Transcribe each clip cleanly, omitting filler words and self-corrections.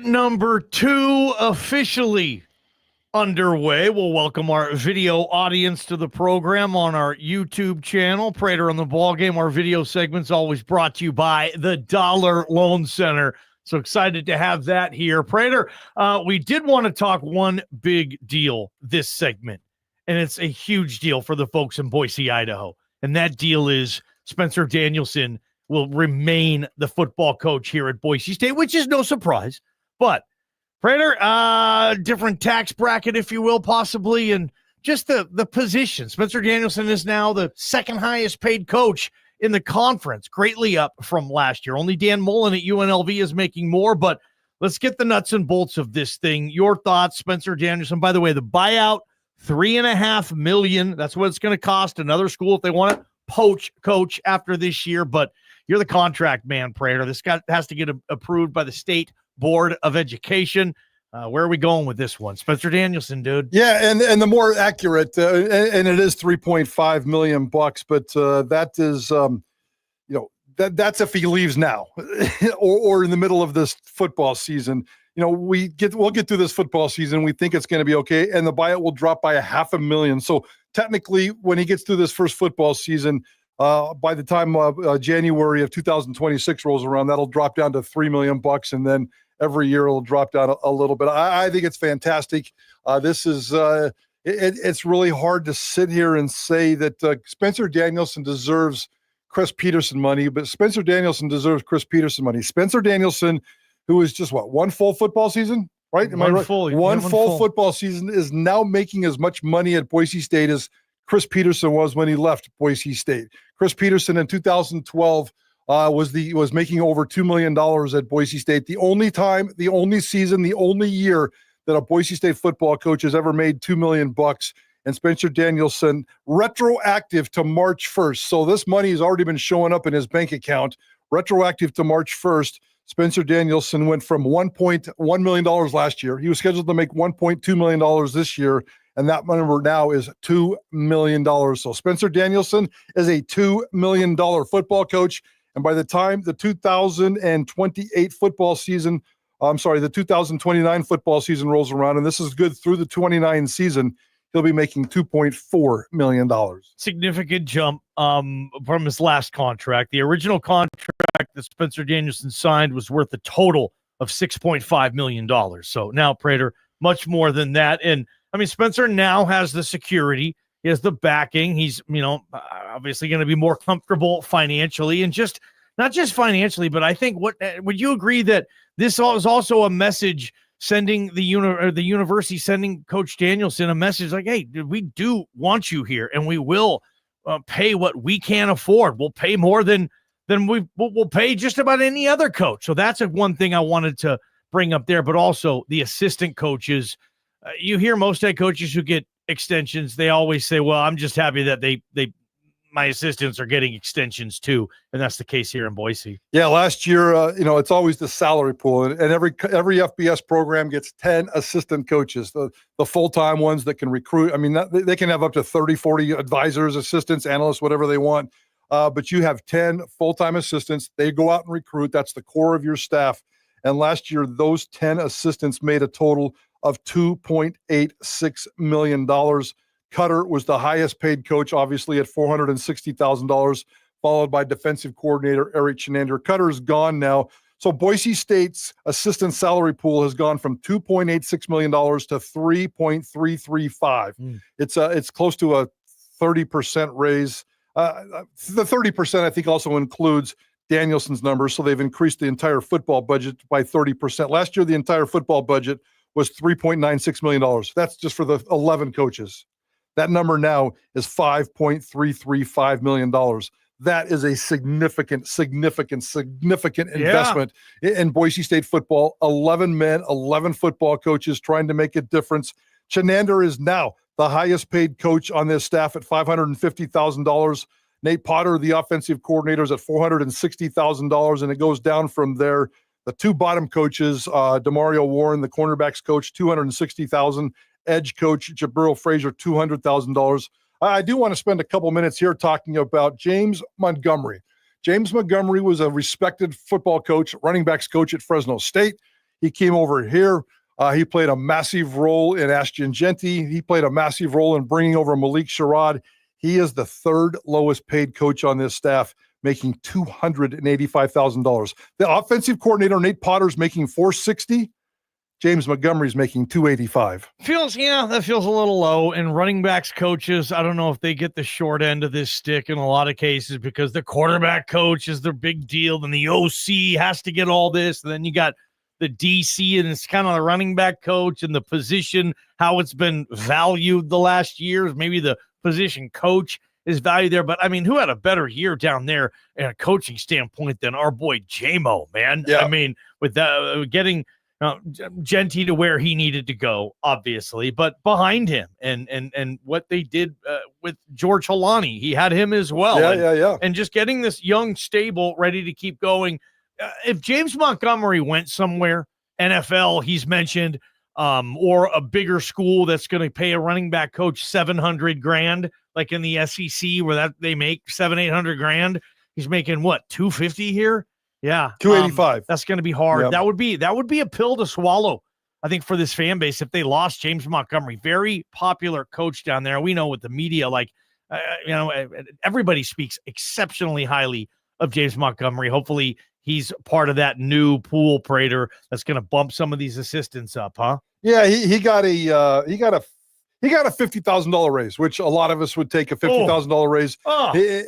number 2 officially underway. We'll welcome our video audience to the program on our YouTube channel, Prater on the Ballgame. Our video segment's always brought to you by the Dollar Loan Center. So excited to have that here. Prater, we did want to talk one big deal this segment, and it's a huge deal for the folks in Boise, Idaho. And that deal is Spencer Danielson will remain the football coach here at Boise State, which is no surprise. But, Prater, different tax bracket, if you will, possibly, and just the position. Spencer Danielson is now the second highest paid coach in the conference, greatly up from last year. Only Dan Mullen at UNLV is making more, but let's get the nuts and bolts of this thing. Your thoughts, Spencer Danielson. By the way, the buyout, $3.5 million. That's what it's going to cost another school if they want to poach coach after this year, but you're the contract man, Prater. This guy has to get approved by the State Board of Education. Where are we going with this one? Spencer Danielson, dude. Yeah, and the more accurate, and it is $3.5 million, but that is, that's if he leaves now or in the middle of this football season. We'll get through this football season. We think it's going to be okay, and the buyout will drop by $500,000. So technically, when he gets through this first football season, by the time January of 2026 rolls around, that'll drop down to $3 million, and then every year it'll drop down a little bit. I think it's fantastic. This is it's really hard to sit here and say that Spencer Danielson deserves Chris Peterson money, but Spencer Danielson deserves Chris Peterson money. Spencer Danielson, who is just one full football season, right? Am I right? One full football season is now making as much money at Boise State as Chris Peterson was when he left Boise State. Chris Peterson in 2012 was making over $2 million at Boise State. The only time, the only season, the only year that a Boise State football coach has ever made $2 million. And Spencer Danielson, retroactive to March 1st. So this money has already been showing up in his bank account. Retroactive to March 1st, Spencer Danielson went from $1.1 million last year. He was scheduled to make $1.2 million this year. And that number now is $2 million. So Spencer Danielson is a $2 million football coach. And by the time the 2028 football season, the 2029 football season rolls around, and this is good through the 29 season, he'll be making $2.4 million. Significant jump from his last contract. The original contract that Spencer Danielson signed was worth a total of $6.5 million. So now, Prater, much more than that. And I mean, Spencer now has the security. He has the backing. He's, obviously going to be more comfortable financially, and just not just financially, but I think would you agree that this is also a message sending the university sending Coach Danielson a message like, hey, we do want you here, and we will pay what we can afford. We'll pay more than we'll pay just about any other coach. So that's one thing I wanted to bring up there, but also the assistant coaches. You hear most head coaches who get extensions, they always say, well, I'm just happy that my assistants are getting extensions too. And that's the case here in Boise. Yeah. Last year, it's always the salary pool, and every FBS program gets 10 assistant coaches, the full-time ones that can recruit. I mean, they can have up to 30, 40 advisors, assistants, analysts, whatever they want. But you have 10 full-time assistants. They go out and recruit. That's the core of your staff. And last year, those 10 assistants made a total of $2.86 million. Cutter was the highest paid coach, obviously, at $460,000, followed by defensive coordinator Eric Chenander. Cutter is gone now. So Boise State's assistant salary pool has gone from $2.86 million to $3.335. It's close to a 30% raise. The 30%, I think, also includes Danielson's numbers. So they've increased the entire football budget by 30%. Last year, the entire football budget was $3.96 million. That's just for the 11 coaches. That number now is $5.335 million. That is a significant investment in Boise State football. 11 men, 11 football coaches trying to make a difference. Chenander is now the highest paid coach on this staff at $550,000. Nate Potter, the offensive coordinator, is at $460,000, and it goes down from there. The two bottom coaches, Demario Warren, the cornerbacks coach, $260,000. Edge coach Jabril Frazier, $200,000. I do want to spend a couple minutes here talking about James Montgomery. James Montgomery was a respected football coach, running backs coach at Fresno State. He came over here. He played a massive role in Ashton Genty. He played a massive role in bringing over Malik Sherrod. He is the third lowest paid coach on this staff, making $285,000. The offensive coordinator, Nate Potter's making $460,000. James Montgomery's making $285,000. That feels a little low. And running backs coaches, I don't know if they get the short end of this stick in a lot of cases because the quarterback coach is their big deal. Then the OC has to get all this. And then you got the DC, and it's kind of the running back coach and the position, how it's been valued the last years. Maybe the position coach is valued there. But, I mean, who had a better year down there in a coaching standpoint than our boy J-Mo, man? Yeah. I mean, with that, getting Genty to where he needed to go, obviously, but behind him and what they did with George Holani, he had him as well. Yeah. And just getting this young stable ready to keep going. If James Montgomery went somewhere, NFL, he's mentioned, or a bigger school that's going to pay a running back coach $700,000, like in the SEC, where that they make $700,000-800,000. He's making what, $250,000 here? Yeah, $285,000. That's going to be hard. Yep. That would be a pill to swallow, I think, for this fan base if they lost James Montgomery. Very popular coach down there. We know with the media, everybody speaks exceptionally highly of James Montgomery. Hopefully, he's part of that new pool, Prater, that's going to bump some of these assistants up, huh? Yeah, he got a $50,000 raise, which a lot of us would take a $50,000 raise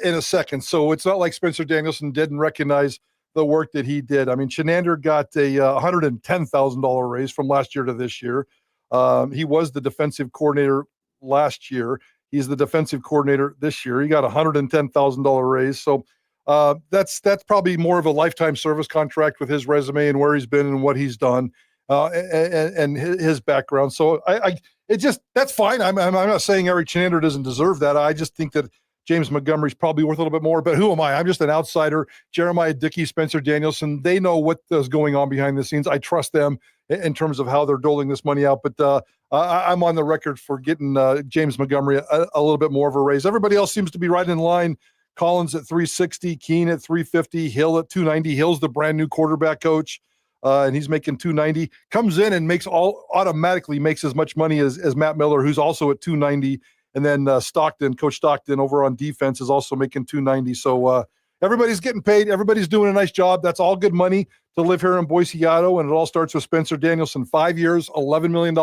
in a second. So it's not like Spencer Danielson didn't recognize the work that he did. I mean, Chenander got a $110,000 raise from last year to this year. He was the defensive coordinator last year. He's the defensive coordinator this year. He got a $110,000 raise. So that's probably more of a lifetime service contract with his resume and where he's been and what he's done and his background. So that's fine. I'm not saying Eric Chenander doesn't deserve that. I just think that James Montgomery's probably worth a little bit more, but who am I? I'm just an outsider. Jeremiah Dickey, Spencer Danielson, they know what is going on behind the scenes. I trust them in terms of how they're doling this money out, but I'm on the record for getting James Montgomery a little bit more of a raise. Everybody else seems to be right in line. Collins at $360,000, Keene at $350,000, Hill at $290,000. Hill's the brand new quarterback coach, and he's making $290,000. Comes in and automatically makes as much money as Matt Miller, who's also at $290,000. And then Coach Stockton over on defense is also making $290,000. So everybody's getting paid. Everybody's doing a nice job. That's all good money to live here in Boise, Idaho. And it all starts with Spencer Danielson, 5 years, $11 million,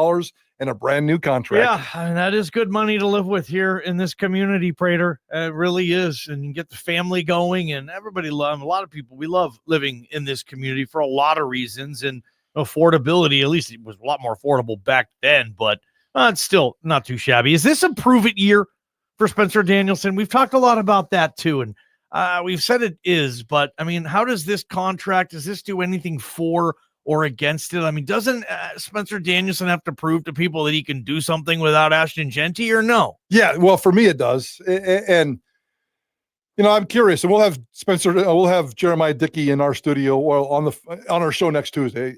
and a brand new contract. Yeah, and that is good money to live with here in this community, Prater. It really is. And you get the family going, and everybody a lot of people, we love living in this community for a lot of reasons. And affordability, at least it was a lot more affordable back then, but it's still not too shabby. Is this a prove-it year for Spencer Danielson? We've talked a lot about that too, and we've said it is, but, I mean, how does this does this do anything for or against it? I mean, doesn't Spencer Danielson have to prove to people that he can do something without Ashton Genty, or no? Yeah, well, for me it does. And I'm curious, and we'll have Jeremiah Dickey in our studio or on our show next Tuesday.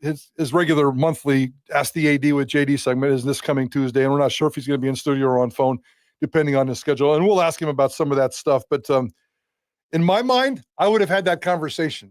His regular monthly Ask the AD with JD segment is this coming Tuesday, and we're not sure if he's going to be in studio or on phone, depending on his schedule. And we'll ask him about some of that stuff. But in my mind, I would have had that conversation.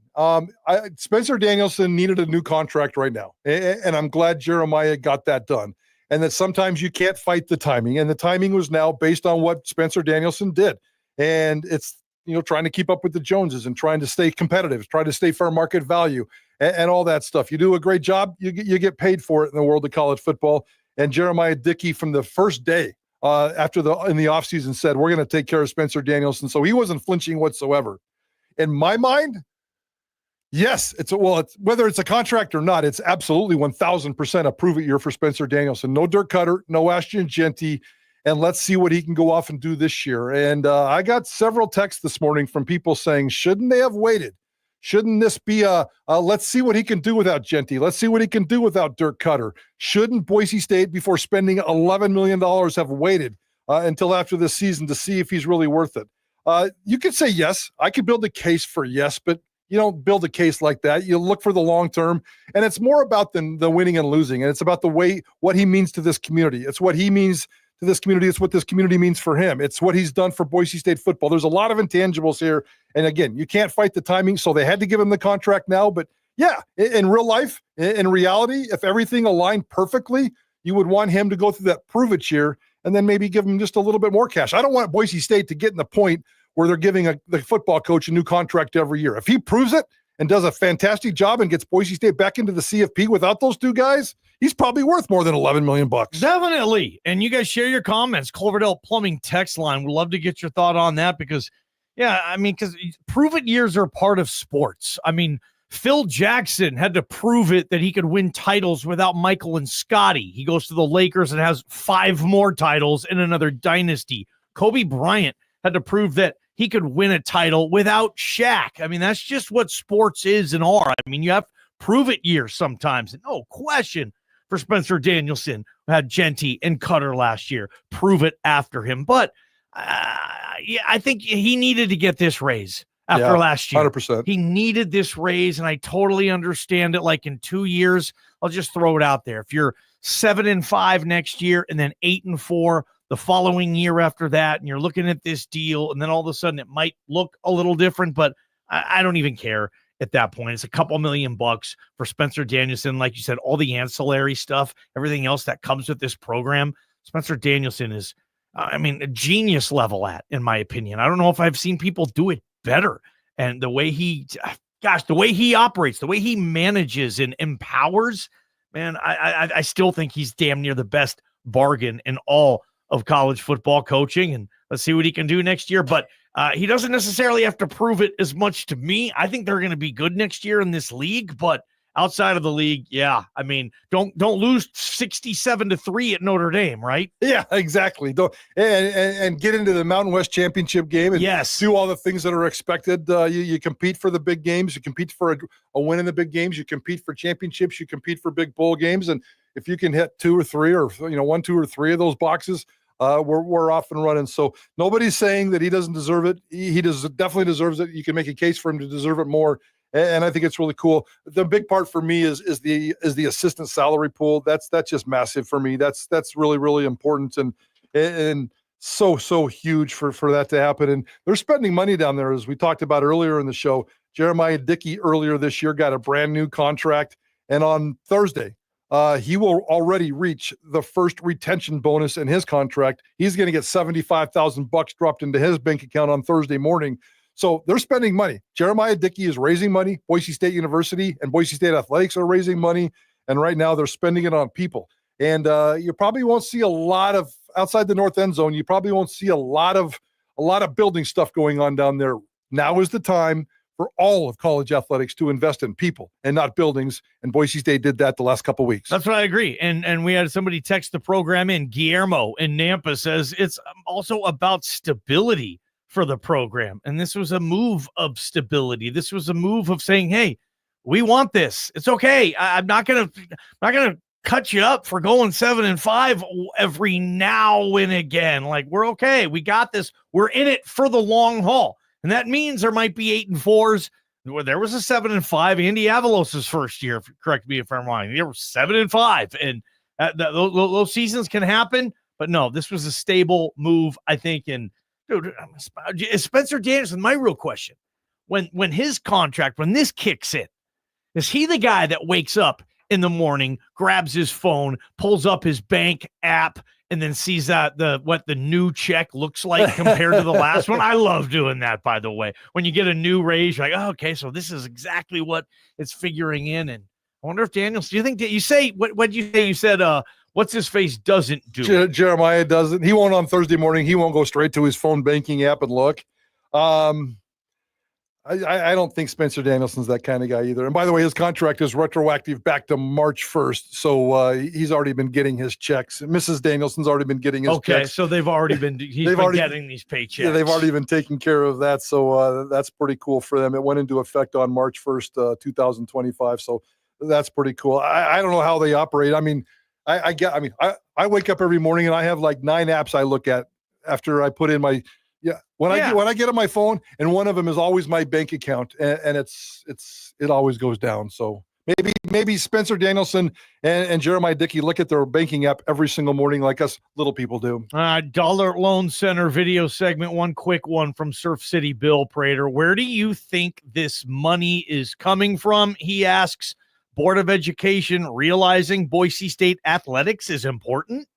Spencer Danielson needed a new contract right now, and I'm glad Jeremiah got that done. And that sometimes you can't fight the timing, and the timing was now based on what Spencer Danielson did. And it's, trying to keep up with the Joneses and trying to stay competitive, trying to stay fair market value and all that stuff. You do a great job, you get paid for it in the world of college football. And Jeremiah Dickey from the first day in the offseason said, we're going to take care of Spencer Danielson. So he wasn't flinching whatsoever. In my mind, yes, whether it's a contract or not, it's absolutely 1,000% a prove-it year for Spencer Danielson. No Dirk Cutter, no Ashton Genty. And let's see what he can go off and do this year. And I got several texts this morning from people saying, shouldn't they have waited? Shouldn't this be let's see what he can do without Genty. Let's see what he can do without Dirk Cutter. Shouldn't Boise State, before spending $11 million, have waited until after this season to see if he's really worth it? You could say yes. I could build a case for yes, but you don't build a case like that. You look for the long term, and it's more about the winning and losing. And it's about what he means to this community. It's what he means to this community. It's what this community means for him. It's what he's done for Boise State football. There's a lot of intangibles here. And again, you can't fight the timing. So they had to give him the contract now, but Yeah, in real life, in reality, if everything aligned perfectly, you would want him to go through that prove it year and then maybe give him just a little bit more cash. I don't want Boise State to get in the point where they're giving the football coach a new contract every year. If he proves it and does a fantastic job and gets Boise State back into the CFP without those two guys, he's probably worth more than $11 million. Definitely. And you guys share your comments. Cloverdale Plumbing text line. We'd love to get your thought on that because, because prove it years are part of sports. I mean, Phil Jackson had to prove it that he could win titles without Michael and Scotty. He goes to the Lakers and has 5 more titles in another dynasty. Kobe Bryant had to prove that he could win a title without Shaq. I mean, that's just what sports is and are. I mean, you have prove it years sometimes. No question for Spencer Danielson, who had Genty and Cutter last year. Prove it after him. But I think he needed to get this raise. After last year, 100%. He needed this raise, and I totally understand it. Like in 2 years, I'll just throw it out there. If you're 7-5 next year and then 8-4 the following year after that, and you're looking at this deal, and then all of a sudden it might look a little different, but I don't even care at that point. It's a couple $1 million for Spencer Danielson. Like you said, all the ancillary stuff, everything else that comes with this program. Spencer Danielson is, a genius level in my opinion. I don't know if I've seen people do it better. And the way he operates, the way he manages and empowers, man, I still think he's damn near the best bargain in all of college football coaching. And let's see what he can do next year. But he doesn't necessarily have to prove it as much to me. I think they're going to be good next year in this league, but outside of the league, don't lose 67-3 at Notre Dame, right? Yeah, exactly. Don't and get into the Mountain West Championship game and do all the things that are expected. You compete for the big games. You compete for a win in the big games. You compete for championships. You compete for big bowl games. And if you can hit 2 or 3 or 1, 2, or 3 of those boxes, we're off and running. So nobody's saying that he doesn't deserve it. He definitely deserves it. You can make a case for him to deserve it more. And I think it's really cool. The big part for me is the assistant salary pool. That's just massive for me. That's really, really important and so huge for that to happen. And they're spending money down there, as we talked about earlier in the show. Jeremiah Dickey earlier this year got a brand new contract, and on Thursday, he will already reach the first retention bonus in his contract. He's going to get $75,000 dropped into his bank account on Thursday morning. So they're spending money. Jeremiah Dickey is raising money. Boise State University and Boise State Athletics are raising money. And right now they're spending it on people. And you probably won't see a lot of, outside the north end zone, you probably won't see a lot of building stuff going on down there. Now is the time for all of college athletics to invest in people and not buildings. And Boise State did that the last couple of weeks. That's what I agree. And we had somebody text the program in. Guillermo in Nampa says it's also about stability for the program. And this was a move of stability. This was a move of saying, hey, we want this. It's okay. I'm not going to cut you up for going 7-5 every now and again. Like, we're okay. We got this. We're in it for the long haul. And that means there might be 8-4s. There was a 7-5. Andy Avalos' first year, correct me if I'm wrong. There were 7-5. And those seasons can happen. But no, this was a stable move, I think. And dude, Spencer Danielson, my real question, when his contract, when this kicks in, is he the guy that wakes up in the morning, grabs his phone, pulls up his bank app, and then sees that what the new check looks like compared to the last one? I love doing that, by the way. When you get a new raise, you're like, oh, okay, so this is exactly what it's figuring in. And I wonder if Daniels, do you think that you say, what you say? You said, what's his face doesn't do? Jeremiah doesn't. He won't on Thursday morning. He won't go straight to his phone banking app and look. I don't think Spencer Danielson's that kind of guy either. And by the way, his contract is retroactive back to March 1st. So he's already been getting his checks. Mrs. Danielson's already been getting his checks. Okay, so they've already been getting these paychecks. Yeah, they've already been taking care of that. So that's pretty cool for them. It went into effect on March 1st, 2025. So that's pretty cool. I don't know how they operate. I mean, I wake up every morning and I have like 9 apps I look at after I put in my when I get on my phone, and one of them is always my bank account, and it always goes down. So Maybe Spencer Danielson and Jeremiah Dickey look at their banking app every single morning like us little people do. Dollar Loan Center video segment. One quick one from Surf City Bill Prater. Where do you think this money is coming from? He asks. Board of Education realizing Boise State athletics is important?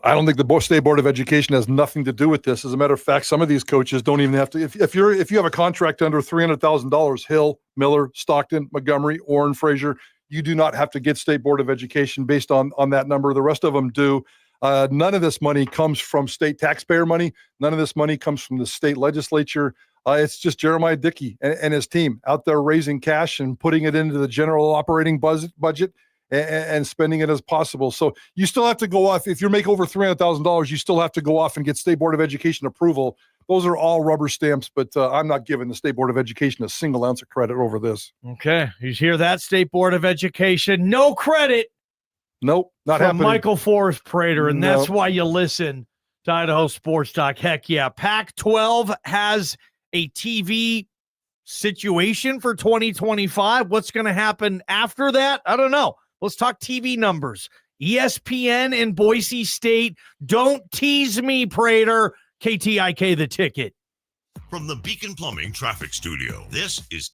I don't think the State Board of Education has nothing to do with this. As a matter of fact, some of these coaches don't even have to. If you have a contract under $300,000, Hill, Miller, Stockton, Montgomery, Orrin, Frazier, you do not have to get State Board of Education based on that number. The rest of them do. None of this money comes from state taxpayer money. None of this money comes from the state legislature. It's just Jeremiah Dickey and his team out there raising cash and putting it into the general operating budget and spending it as possible. So you still have to go off. If you make over $300,000, you still have to go off and get State Board of Education approval. Those are all rubber stamps, but I'm not giving the State Board of Education a single ounce of credit over this. Okay. You hear that, State Board of Education? No credit. Nope, not from happening. Michael Forrest Prater, and that's why you listen to Idaho Sports Talk. Heck yeah. Pac-12 has a TV situation for 2025. What's going to happen after that? I don't know. Let's talk TV numbers. ESPN and Boise State. Don't tease me, Prater. KTIK the ticket. From the Beacon Plumbing Traffic Studio, this is